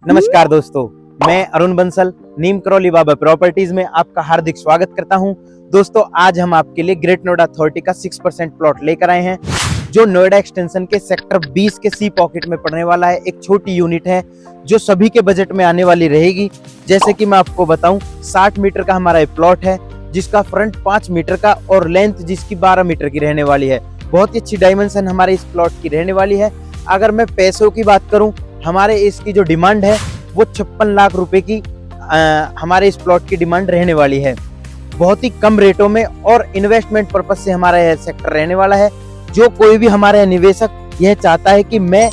नमस्कार दोस्तों, मैं अरुण बंसल नीम करौली बाबा प्रॉपर्टीज में आपका हार्दिक स्वागत करता हूं। दोस्तों, आज हम आपके लिए ग्रेट नोएडा अथॉरिटी का 6% प्लॉट लेकर आए हैं, जो नोएडा एक्सटेंशन के सेक्टर 20 के सी पॉकेट में पड़ने वाला है। एक छोटी यूनिट है जो सभी के बजट में आने वाली रहेगी। जैसे कि मैं आपको बताऊं, 60 मीटर का हमारा प्लॉट है, जिसका फ्रंट 5 मीटर का और लेंथ जिसकी 12 मीटर की रहने वाली है। बहुत ही अच्छी डायमेंशन हमारे इस प्लॉट की रहने वाली है। अगर मैं पैसों की बात करूं, हमारे इसकी जो डिमांड है वो 56 लाख रुपए की हमारे इस प्लॉट की डिमांड रहने वाली है। बहुत ही कम रेटों में और इन्वेस्टमेंट पर्पज से हमारा यह सेक्टर रहने वाला है। जो कोई भी हमारा निवेशक यह चाहता है कि मैं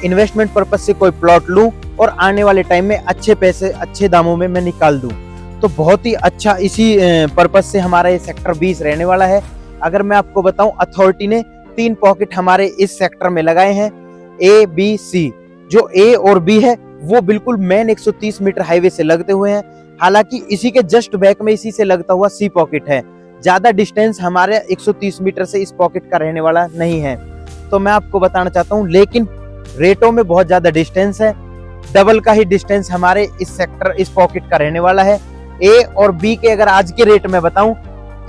इन्वेस्टमेंट पर्पज से कोई प्लॉट लूं और आने वाले टाइम में अच्छे पैसे अच्छे दामों में मैं निकाल दूं, तो बहुत ही अच्छा इसी पर्पज से हमारा ये सेक्टर 20 रहने वाला है। अगर मैं आपको बताऊं, अथॉरिटी ने 3 पॉकेट हमारे इस सेक्टर में लगाए हैं, A, B, C। जो A और B है वो बिल्कुल मेन 130 मीटर हाईवे से लगते हुए हैं। हालांकि इसी के जस्ट बैक में इसी से लगता हुआ C पॉकेट है। ज्यादा डिस्टेंस हमारे 130 मीटर से इस पॉकेट का रहने वाला नहीं है। तो मैं आपको बताना चाहता हूं, लेकिन रेटों में बहुत ज्यादा डिस्टेंस है। डबल का ही डिस्टेंस हमारे इस सेक्टर इस पॉकेट का रहने वाला है। A और B के अगर आज के रेट में बताऊं,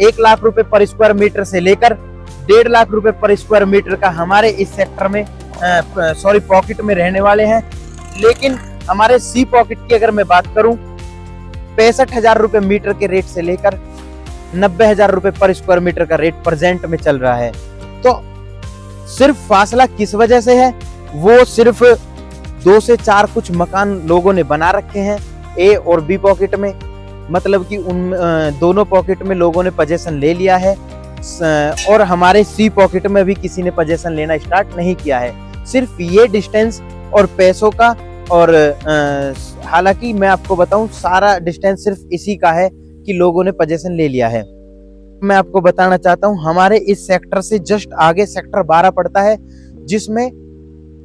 1 लाख रुपए पर स्क्वायर मीटर से लेकर 1.5 लाख रुपए पर स्क्वायर मीटर का हमारे इस सेक्टर में पॉकेट में रहने वाले हैं। लेकिन हमारे सी पॉकेट की अगर मैं बात करूं, 65,000 रुपए मीटर के रेट से लेकर 90,000 रुपए पर स्क्वायर मीटर का रेट प्रेजेंट में चल रहा है। तो सिर्फ फासला किस वजह से है, वो सिर्फ 2 से 4 कुछ मकान लोगों ने बना रखे हैं ए और बी पॉकेट में। मतलब कि उन दोनों पॉकेट में लोगों ने पोजीशन ले लिया है और हमारे सी पॉकेट में अभी किसी ने पोजीशन लेना स्टार्ट नहीं किया है। सिर्फ ये डिस्टेंस और पैसों का, और हालांकि मैं आपको बताऊं, सारा डिस्टेंस सिर्फ इसी का है कि लोगों ने पोजीशन ले लिया है। मैं आपको बताना चाहता हूं, हमारे इस सेक्टर से जस्ट आगे सेक्टर 12 पड़ता है, जिसमें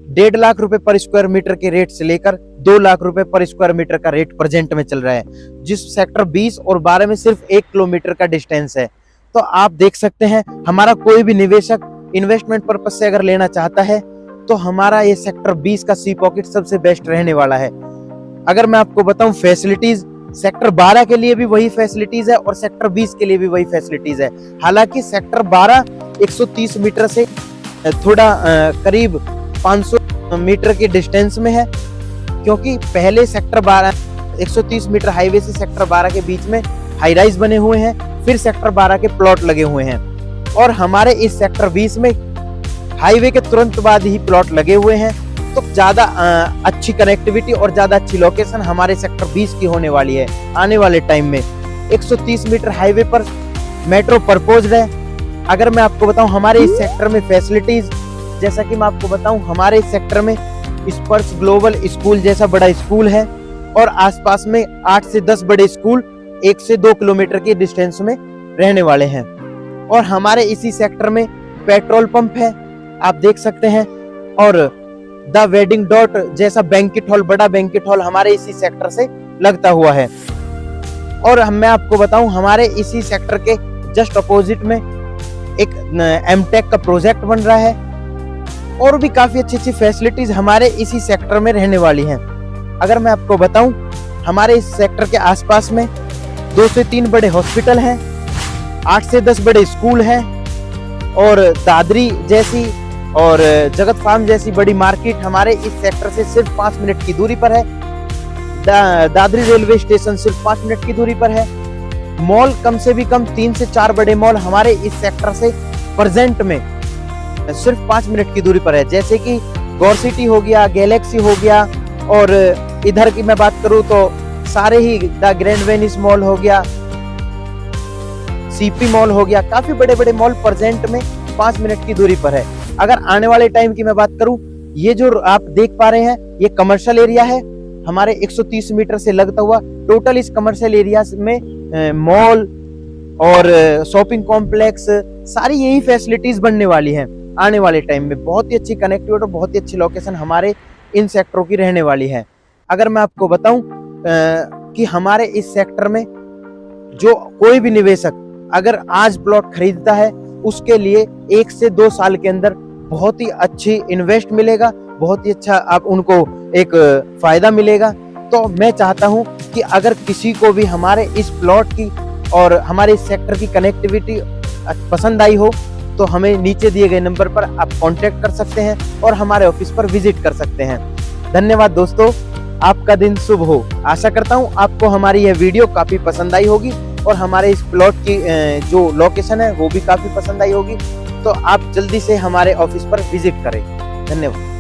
1.5 लाख रुपए पर स्क्वायर मीटर के रेट से लेकर 2 लाख रुपए पर स्क्वायर मीटर का रेट प्रेजेंट में चल रहा है। जिस सेक्टर 20 और 12 में सिर्फ 1 किलोमीटर का डिस्टेंस है। तो आप देख सकते हैं, हमारा कोई भी निवेशक इन्वेस्टमेंट पर्पज से अगर लेना चाहता है तो हमारा ये सेक्टर 20 का सी पॉकेट सबसे बेस्ट रहने वाला है। अगर मैं आपको बताऊं फैसिलिटीज, सेक्टर 12 के लिए भी वही फैसिलिटीज है और सेक्टर 20 के लिए भी वही फैसिलिटीज है। हालांकि सेक्टर 12 130 मीटर से थोड़ा करीब 500 मीटर के डिस्टेंस में है, क्योंकि पहले सेक्टर 12 130 मीटर हाईवे से सेक्टर 12 के बीच में हाई राइज बने हुए हैं, फिर सेक्टर 12 के प्लॉट लगे हुए हैं। और हमारे इस सेक्टर 20 में हाईवे के तुरंत बाद ही प्लॉट लगे हुए हैं। तो ज्यादा अच्छी कनेक्टिविटी और ज्यादा अच्छी लोकेशन हमारे सेक्टर 20 की होने वाली है। आने वाले टाइम में 130 मीटर हाईवे पर मेट्रो प्रपोज्ड है। अगर मैं आपको बताऊं, हमारे इस सेक्टर में फैसिलिटीज, जैसा कि मैं आपको बताऊं, हमारे इस सेक्टर में स्पर्श ग्लोबल स्कूल जैसा बड़ा स्कूल है और आसपास में 8 से 10 बड़े स्कूल 1 से 2 किलोमीटर के डिस्टेंस में रहने वाले हैं। और हमारे इसी सेक्टर में पेट्रोल पंप है, आप देख सकते हैं। और द वेडिंग डॉट जैसा बैंकेट हॉल, बड़ा बैंकेट हॉल हमारे इसी सेक्टर से लगता हुआ है। और मैं आपको बताऊं, हमारे इसी सेक्टर के जस्ट अपोजिट में एक एमटेक का प्रोजेक्ट बन रहा है और भी काफी अच्छी अच्छी फैसिलिटीज हमारे इसी सेक्टर में रहने वाली हैं। अगर मैं आपको बताऊं, हमारे इस सेक्टर के आसपास में 2 से 3 बड़े हॉस्पिटल हैं, 8 से 10 बड़े स्कूल हैं और दादरी जैसी और जगत फार्म जैसी बड़ी मार्केट हमारे इस सेक्टर से सिर्फ 5 मिनट की दूरी पर है। दादरी रेलवे स्टेशन सिर्फ 5 मिनट की दूरी पर है। मॉल कम से भी कम 3 से 4 बड़े मॉल हमारे इस सेक्टर से प्रेजेंट में सिर्फ 5 मिनट की दूरी पर है, जैसे कि गौर सिटी हो गया, गैलेक्सी हो गया, और इधर की मैं बात करूं तो सारे ही द ग्रैंड वेनिस मॉल हो गया, सीपी मॉल हो गया। काफी बड़े बड़े मॉल प्रेजेंट में 5 मिनट की दूरी पर है। अगर आने वाले टाइम की मैं बात करूं, ये जो आप देख पा रहे हैं ये कमर्शियल एरिया है हमारे 130 मीटर से लगता हुआ। टोटल इस कमर्शियल एरिया में मॉल और शॉपिंग कॉम्प्लेक्स सारी यही फैसिलिटीज बनने वाली हैं आने वाले टाइम में। बहुत ही अच्छी कनेक्टिविटी और बहुत ही अच्छी लोकेशन हमारे इन सेक्टरों की रहने वाली है। अगर मैं आपको बताऊं कि हमारे इस सेक्टर में जो कोई भी निवेशक अगर आज प्लॉट खरीदता है, उसके लिए 1 से 2 साल के अंदर बहुत ही अच्छी इन्वेस्ट मिलेगा, बहुत ही अच्छा आप उनको एक फायदा मिलेगा। तो मैं चाहता हूं कि अगर किसी को भी हमारे इस प्लॉट की और हमारे इस सेक्टर की कनेक्टिविटी पसंद आई हो तो हमें नीचे दिए गए नंबर पर आप कांटेक्ट कर सकते हैं और हमारे ऑफिस पर विजिट कर सकते हैं। धन्यवाद दोस्तों, आपका दिन शुभ हो। आशा करता हूं आपको हमारी यह वीडियो काफी पसंद आई होगी और हमारे इस प्लॉट की जो लोकेशन है वो भी काफी पसंद आई होगी। तो आप जल्दी से हमारे ऑफिस पर विजिट करें। धन्यवाद।